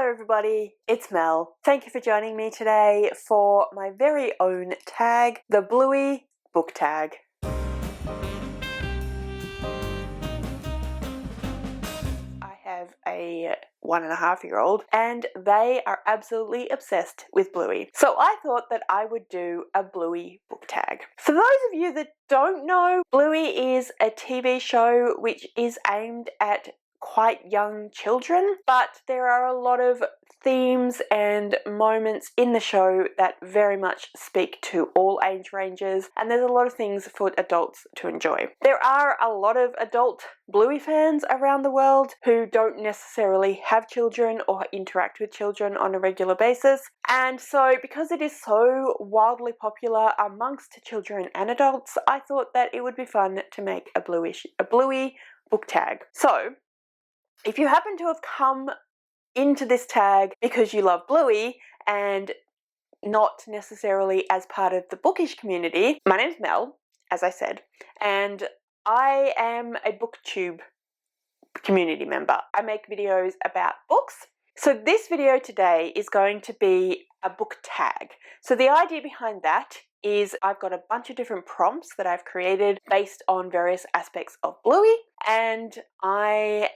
Hello everybody, it's Mel. Thank you for joining me today for my very own tag, the Bluey Book Tag. I have a 1.5-year-old and they are absolutely obsessed with Bluey. So I thought that I would do a Bluey book tag. For those of you that don't know, Bluey is a TV show which is aimed at quite young children, but there are a lot of themes and moments in the show that very much speak to all age ranges, and there's a lot of things for adults to enjoy. There are a lot of adult Bluey fans around the world who don't necessarily have children or interact with children on a regular basis, and so because it is so wildly popular amongst children and adults, I thought that it would be fun to make a Bluey book tag. So if you happen to have come into this tag because you love Bluey and not necessarily as part of the bookish community, my name's Mel, as I said, and I am a booktube community member. I make videos about books. So this video today is going to be a book tag. So the idea behind that is I've got a bunch of different prompts that I've created based on various aspects of Bluey, and I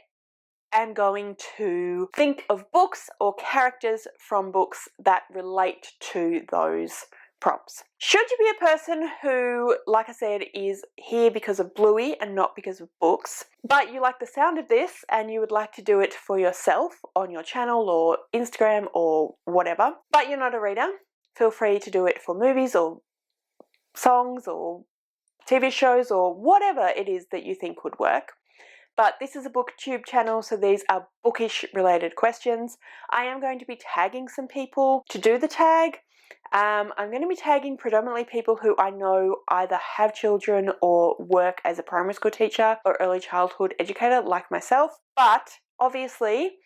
am going to think of books or characters from books that relate to those prompts. Should you be a person who, like I said, is here because of Bluey and not because of books, but you like the sound of this and you would like to do it for yourself on your channel or Instagram or whatever, but you're not a reader, feel free to do it for movies or songs or TV shows or whatever it is that you think would work. But this is a booktube channel, so these are bookish related questions. I am going to be tagging some people to do the tag. I'm going to be tagging predominantly people who I know either have children or work as a primary school teacher or early childhood educator like myself. But obviously,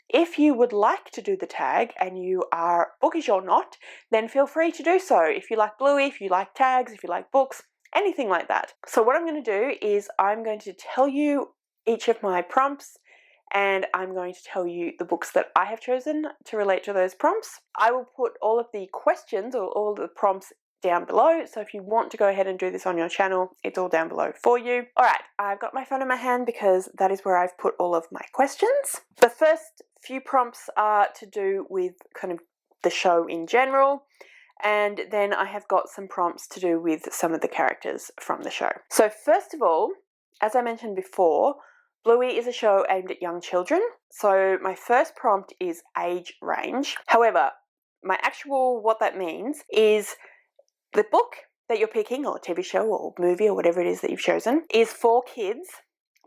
if you would like to do the tag and you are bookish or not, then feel free to do so. If you like Bluey, if you like tags, if you like books, anything like that. So what I'm going to do is I'm going to tell you each of my prompts, and I'm going to tell you the books that I have chosen to relate to those prompts. I will put all of the questions or all of the prompts down below, so if you want to go ahead and do this on your channel, it's all down below for you. Alright, I've got my phone in my hand because that is where I've put all of my questions. The first few prompts are to do with kind of the show in general, and then I have got some prompts to do with some of the characters from the show. So first of all, as I mentioned before, Bluey is a show aimed at young children, so my first prompt is age range. However, what that means is the book that you're picking, or TV show or movie or whatever it is that you've chosen, is for kids,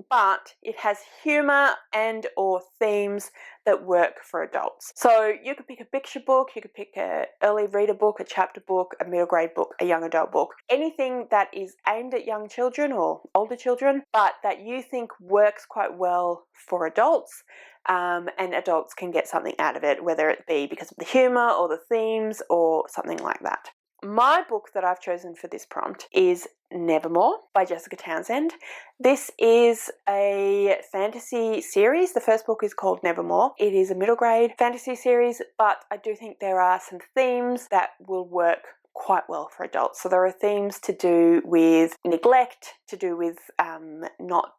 but it has humour and or themes that work for adults. So you could pick a picture book, you could pick an early reader book, a chapter book, a middle grade book, a young adult book, anything that is aimed at young children or older children, but that you think works quite well for adults, and adults can get something out of it, whether it be because of the humour or the themes or something like that. My book that I've chosen for this prompt is Nevermore by Jessica Townsend. This is a fantasy series. The first book is called Nevermore. It is a middle grade fantasy series, but I do think there are some themes that will work quite well for adults. So there are themes to do with neglect, to do with not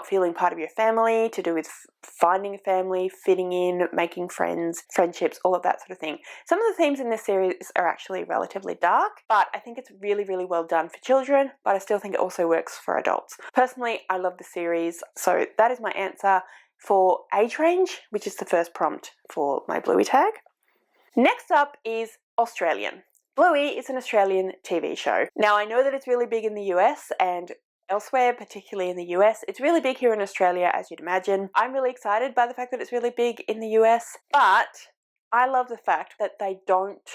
feeling part of your family, to do with finding a family, fitting in, making friends, friendships, all of that sort of thing. Some of the themes in this series are actually relatively dark, but I think it's really, really well done for children, but I still think it also works for adults. Personally, I love the series, so that is my answer for age range, which is the first prompt for my Bluey tag. Next up is Australian. Bluey is an Australian TV show. Now, I know that it's really big in the US and elsewhere, particularly in the US. It's really big here in Australia, as you'd imagine. I'm really excited by the fact that it's really big in the US, but I love the fact that they don't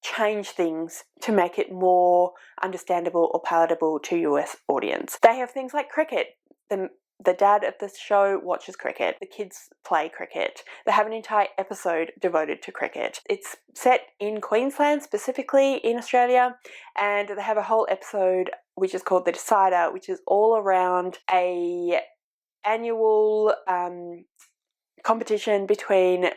change things to make it more understandable or palatable to US audience. They have things like cricket. The dad of the show watches cricket. The kids play cricket. They have an entire episode devoted to cricket. It's set in Queensland, specifically in Australia, and they have a whole episode which is called The Decider, which is all around a annual competition between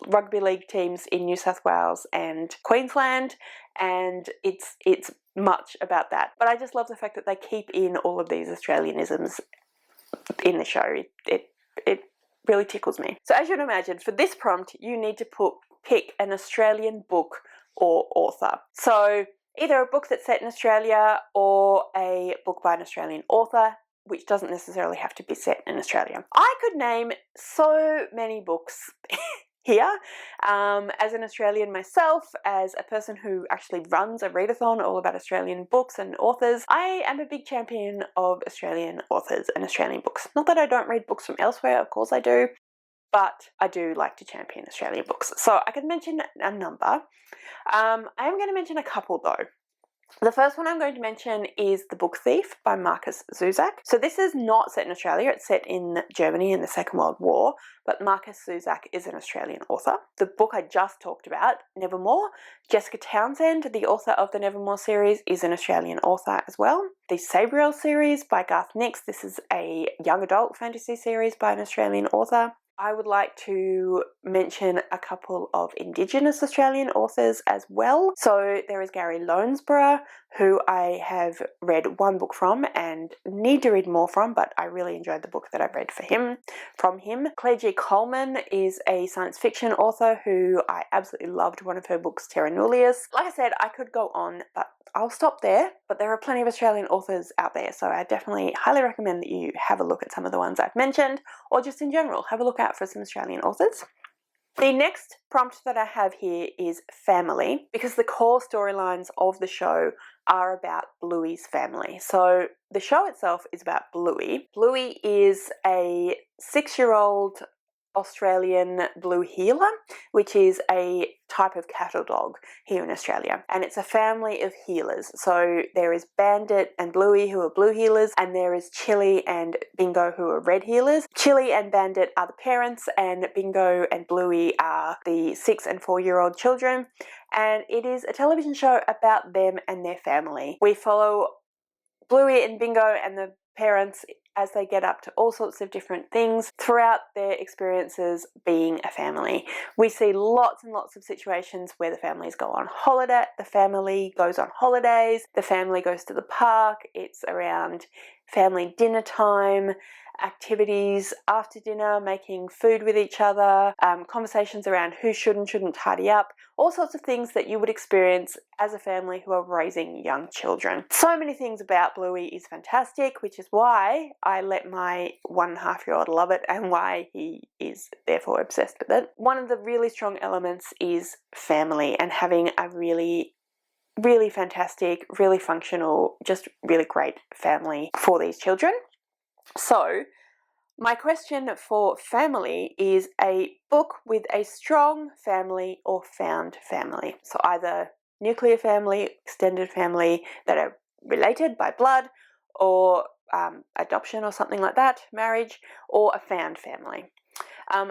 rugby league teams in New South Wales and Queensland, and it's much about that. But I just love the fact that they keep in all of these Australianisms in the show. It really tickles me. So as you'd imagine, for this prompt, you need to pick an Australian book or author. So either a book that's set in Australia or a book by an Australian author, which doesn't necessarily have to be set in Australia. I could name so many books here. As an Australian myself, as a person who actually runs a readathon all about Australian books and authors, I am a big champion of Australian authors and Australian books. Not that I don't read books from elsewhere, of course I do, but I do like to champion Australian books. So I could mention a number. I am going to mention a couple though. The first one I'm going to mention is The Book Thief by Markus Zusak. So this is not set in Australia, it's set in Germany in the Second World War, but Markus Zusak is an Australian author. The book I just talked about, Nevermore, Jessica Townsend, the author of the Nevermore series, is an Australian author as well. The Sabriel series by Garth Nix, this is a young adult fantasy series by an Australian author. I would like to mention a couple of Indigenous Australian authors as well. So there is Gary Lonesborough, who I have read one book from and need to read more from, but I really enjoyed the book that I've read from him. Claire G. Coleman is a science fiction author who I absolutely loved one of her books, Terra Nullius. Like I said, I could go on, but I'll stop there. But there are plenty of Australian authors out there, so I definitely highly recommend that you have a look at some of the ones I've mentioned, or just in general, have a look out for some Australian authors. The next prompt that I have here is family, because the core storylines of the show are about Bluey's family. So the show itself is about Bluey. Bluey is a 6-year-old Australian blue heeler, which is a type of cattle dog here in Australia, and it's a family of healers. So there is Bandit and Bluey, who are blue healers, and there is Chilli and Bingo, who are red healers. Chilli and Bandit are the parents, and Bingo and Bluey are the 6 and 4-year-old children, and it is a television show about them and their family. We follow Bluey and Bingo and the parents as they get up to all sorts of different things throughout their experiences being a family. We see lots and lots of situations where the families go on holiday, the family goes on holidays, the family goes to the park, it's around family dinner time, activities after dinner, making food with each other, conversations around who should and shouldn't tidy up, all sorts of things that you would experience as a family who are raising young children. So many things about Bluey is fantastic, which is why I let my 1.5-year-old love it and why he is therefore obsessed with it. One of the really strong elements is family and having a really fantastic, really functional, just really great family for these children. So, my question for family is a book with a strong family or found family. So either nuclear family, extended family that are related by blood, or adoption or something like that, marriage, or a found family.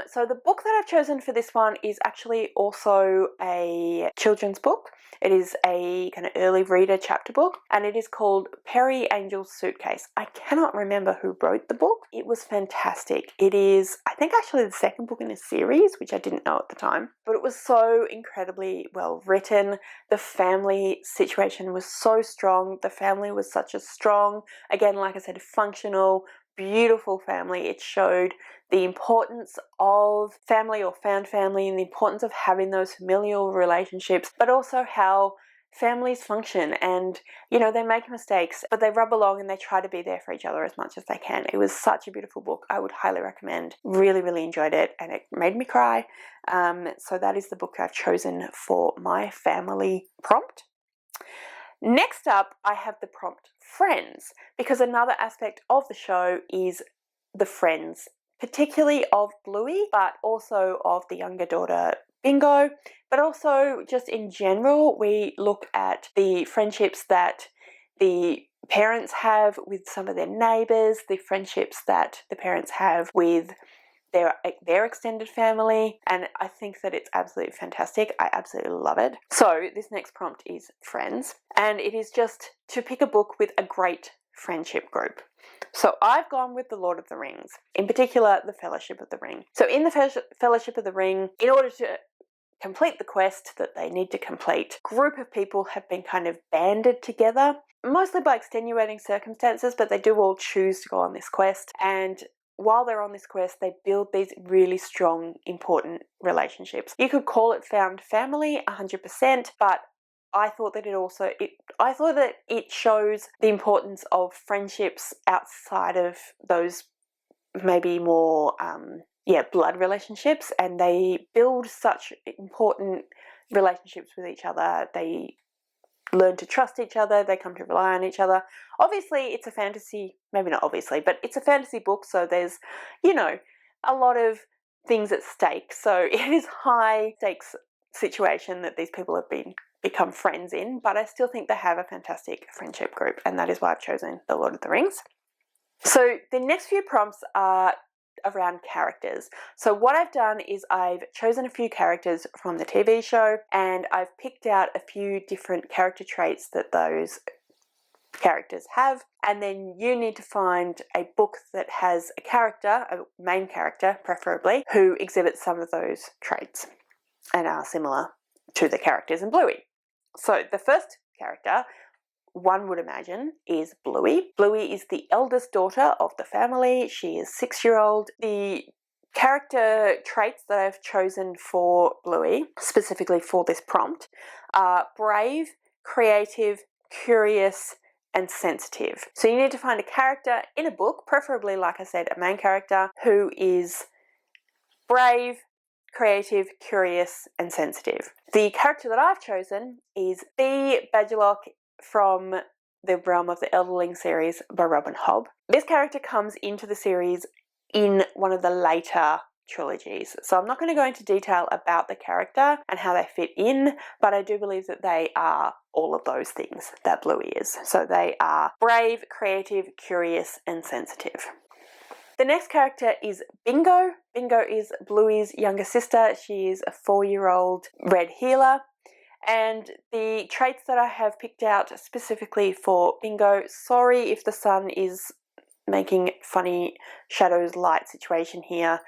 So the book that I've chosen for this one is actually also a children's book. It is a kind of early reader chapter book, and it is called Perry Angel's Suitcase. I cannot remember who wrote the book. It was fantastic. It is, I think, actually the second book in a series, which I didn't know at the time, but it was so incredibly well written. The family situation was so strong. The family was such a strong, again, like I said, functional, beautiful family. It showed the importance of family or found family and the importance of having those familial relationships, but also how families function and, you know, they make mistakes, but they rub along and they try to be there for each other as much as they can. It was such a beautiful book. I would highly recommend. Really enjoyed it, and it made me cry. So that is the book I've chosen for my family prompt. Next up, I have the prompt Friends, because another aspect of the show is the friends, particularly of Bluey, but also of the younger daughter Bingo, but also just in general, we look at the friendships that the parents have with some of their neighbours, the friendships that the parents have with their extended family, and I think that it's absolutely fantastic. I absolutely love it. So this next prompt is Friends, and it is just to pick a book with a great friendship group. So I've gone with the Lord of the Rings, in particular the Fellowship of the Ring. So in the Fellowship of the Ring, in order to complete the quest that they need to complete, a group of people have been kind of banded together, mostly by extenuating circumstances, but they do all choose to go on this quest. And while they're on this quest, they build these really strong, important relationships. You could call it found family 100%, but I thought that it shows the importance of friendships outside of those maybe more blood relationships, and they build such important relationships with each other. They learn to trust each other, they come to rely on each other. Obviously, it's a fantasy, maybe not obviously, but it's a fantasy book, so there's, a lot of things at stake. So it is high stakes situation that these people have become friends in, but I still think they have a fantastic friendship group, and that is why I've chosen The Lord of the Rings. So the next few prompts are around characters. So what I've done is I've chosen a few characters from the TV show, and I've picked out a few different character traits that those characters have, and then you need to find a book that has a character, a main character preferably, who exhibits some of those traits and are similar to the characters in Bluey. So the first character, one would imagine, is Bluey. Bluey is the eldest daughter of the family. She is 6-year-old. The character traits that I've chosen for Bluey, specifically for this prompt, are brave, creative, curious, and sensitive. So you need to find a character in a book, preferably, like I said, a main character, who is brave, creative, curious, and sensitive. The character that I've chosen is B. Badgerlock from the Realm of the Elderling series by Robin Hobb. This character comes into the series in one of the later trilogies, so I'm not going to go into detail about the character and how they fit in, but I do believe that they are all of those things that Bluey is. So they are brave, creative, curious, and sensitive. The next character is Bingo. Bingo is Bluey's younger sister. She is a 4-year-old red healer. And the traits that I have picked out specifically for Bingo, sorry if the sun is making funny shadows light situation here.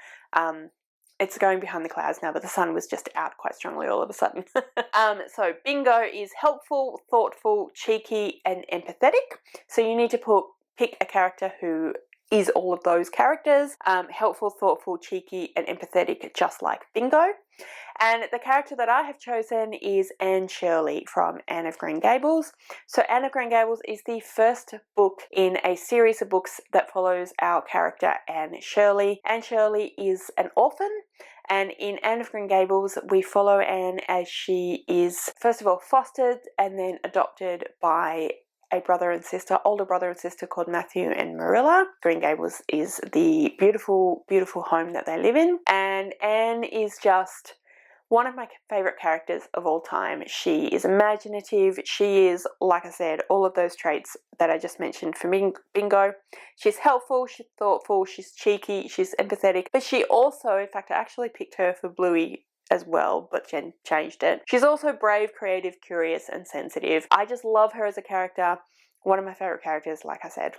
It's going behind the clouds now, but the sun was just out quite strongly all of a sudden. So Bingo is helpful, thoughtful, cheeky, and empathetic. So you need to pick a character who is all of those characters, helpful, thoughtful, cheeky, and empathetic, just like Bingo. And the character that I have chosen is Anne Shirley from Anne of Green Gables. So Anne of Green Gables is the first book in a series of books that follows our character Anne Shirley. Anne Shirley is an orphan, and in Anne of Green Gables we follow Anne as she is first of all fostered and then adopted by a older brother and sister called Matthew and Marilla. Green Gables is the beautiful, beautiful home that they live in, and Anne is just one of my favourite characters of all time. She is imaginative. She is, like I said, all of those traits that I just mentioned for Bingo. She's helpful, she's thoughtful, she's cheeky, she's empathetic, but she also, in fact, I actually picked her for Bluey as well, but Jen changed it. She's also brave, creative, curious, and sensitive. I just love her as a character. One of my favourite characters, like I said.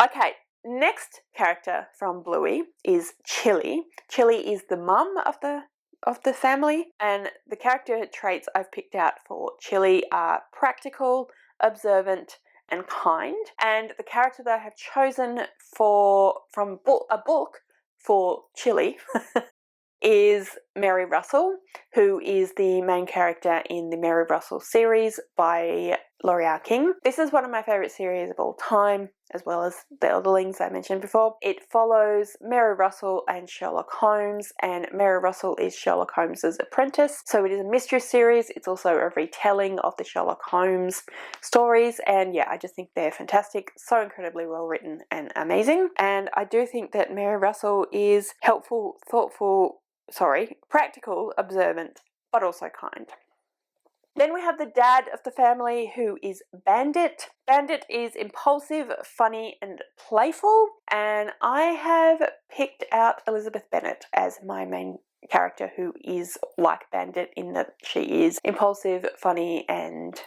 Okay, next character from Bluey is Chilli. Chilli is the mum of the family, and the character traits I've picked out for Chilli are practical, observant, and kind. And the character that I have chosen from a book for Chilli is Mary Russell, who is the main character in the Mary Russell series by L'Oreal King. This is one of my favourite series of all time, as well as The Elderlings I mentioned before. It follows Mary Russell and Sherlock Holmes, and Mary Russell is Sherlock Holmes's apprentice. So it is a mystery series. It's also a retelling of the Sherlock Holmes stories, and yeah, I just think they're fantastic. So incredibly well written and amazing. And I do think that Mary Russell is practical, observant, but also kind. Then we have the dad of the family, who is Bandit. Bandit is impulsive, funny, and playful, and I have picked out Elizabeth Bennet as my main character, who is like Bandit in that she is impulsive, funny, and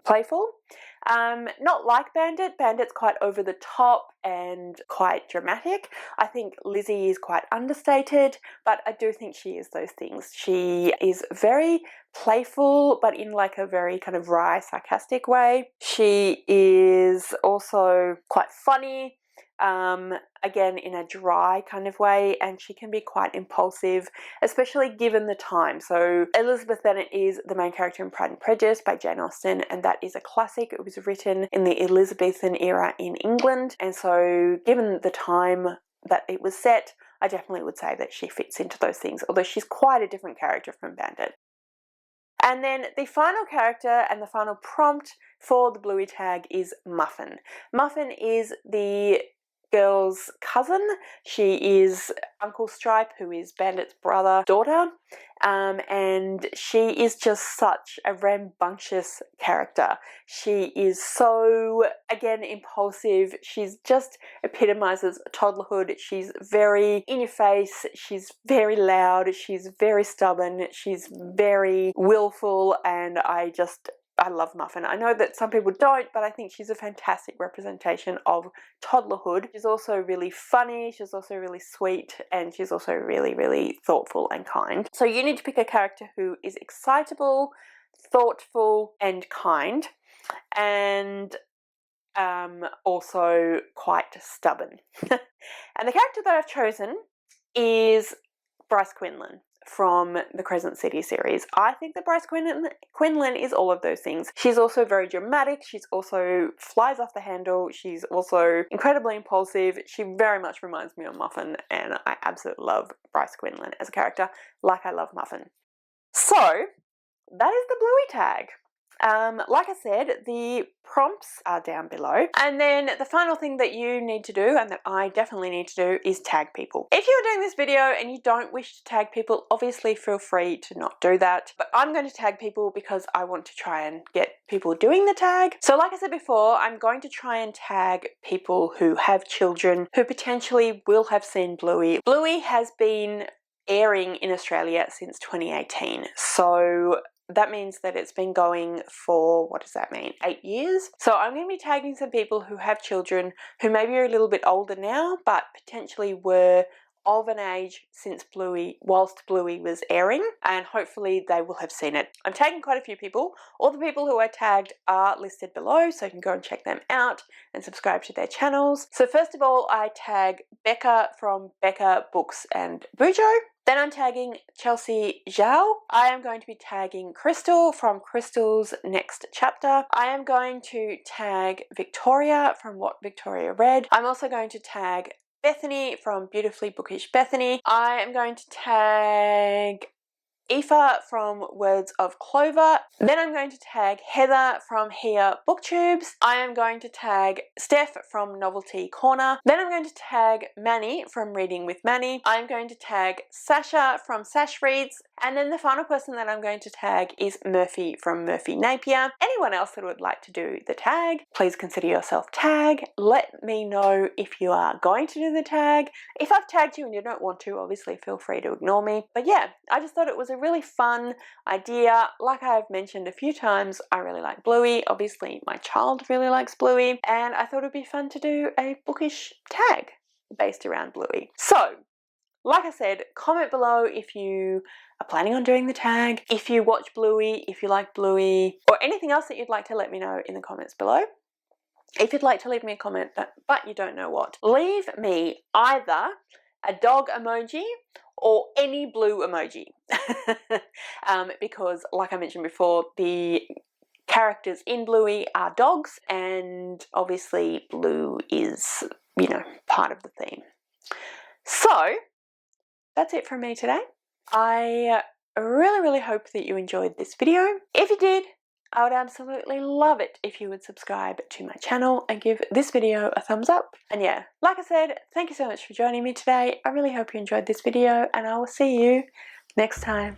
playful. Not like Bandit. Bandit's quite over the top and quite dramatic. I think Lizzie is quite understated, but I do think she is those things. She is very playful, but in like a very kind of wry, sarcastic way. She is also quite funny, again in a dry kind of way, and she can be quite impulsive, especially given the time. So Elizabeth Bennet is the main character in Pride and Prejudice by Jane Austen, and that is a classic. It was written in the Elizabethan era in England, and so given the time that it was set, I definitely would say that she fits into those things, although she's quite a different character from Bandit. And then the final character and the final prompt for the Bluey tag is Muffin. Muffin is the girl's cousin. She is Uncle Stripe, who is Bandit's daughter, and she is just such a rambunctious character. She is so, again, impulsive. She's just epitomizes toddlerhood. She's very in your face. She's very loud. She's very stubborn. She's very willful, and I love Muffin. I know that some people don't, but I think she's a fantastic representation of toddlerhood. She's also really funny, she's also really sweet, and she's also really, really thoughtful and kind. So you need to pick a character who is excitable, thoughtful, and kind, and also quite stubborn. And the character that I've chosen is Bryce Quinlan from the Crescent City series. I think that Bryce Quinlan is all of those things. She's also very dramatic. She's also flies off the handle. She's also incredibly impulsive. She very much reminds me of Muffin, and I absolutely love Bryce Quinlan as a character, like I love Muffin. So that is the Bluey tag. Like I said, the prompts are down below, and then the final thing that you need to do, and that I definitely need to do, is tag people. If you're doing this video and you don't wish to tag people, obviously feel free to not do that, but I'm going to tag people because I want to try and get people doing the tag. So like I said before, I'm going to try and tag people who have children who potentially will have seen Bluey. Bluey has been airing in Australia since 2018, so that means that it's been going for, what does that mean, 8 years? So I'm going to be tagging some people who have children who maybe are a little bit older now, but potentially were of an age since whilst Bluey was airing, and hopefully they will have seen it. I'm tagging quite a few people. All the people who I tagged are listed below, so you can go and check them out and subscribe to their channels. So first of all, I tag Becca from Becca Books and Bujo. Then I'm tagging Chelsea Zhao. I am going to be tagging Crystal from Crystal's Next Chapter. I am going to tag Victoria from What Victoria Read. I'm also going to tag Bethany from Beautifully Bookish Bethany. I am going to tag Aoife from Words of Clover. Then I'm going to tag Heather from Here Booktubes. I am going to tag Steph from Novelty Corner. Then I'm going to tag Manny from Reading with Manny. I'm going to tag Sasha from Sash Reads. And then the final person that I'm going to tag is Murphy from Murphy Napier. Anyone else that would like to do the tag, please consider yourself tagged. Let me know if you are going to do the tag. If I've tagged you and you don't want to, obviously feel free to ignore me. But yeah, I just thought it was a really fun idea. Like I've mentioned a few times, I really like Bluey. Obviously my child really likes Bluey, and I thought it'd be fun to do a bookish tag based around Bluey. So like I said, comment below if you are planning on doing the tag, if you watch Bluey, if you like Bluey, or anything else that you'd like to let me know in the comments below. If you'd like to leave me a comment, but you don't know what, leave me either a dog emoji or any blue emoji. Because like I mentioned before, the characters in Bluey are dogs, and obviously blue is, you know, part of the theme. So that's it from me today. I really hope that you enjoyed this video. If you did, I would absolutely love it if you would subscribe to my channel and give this video a thumbs up. And yeah, like I said, thank you so much for joining me today. I really hope you enjoyed this video, and I will see you next time.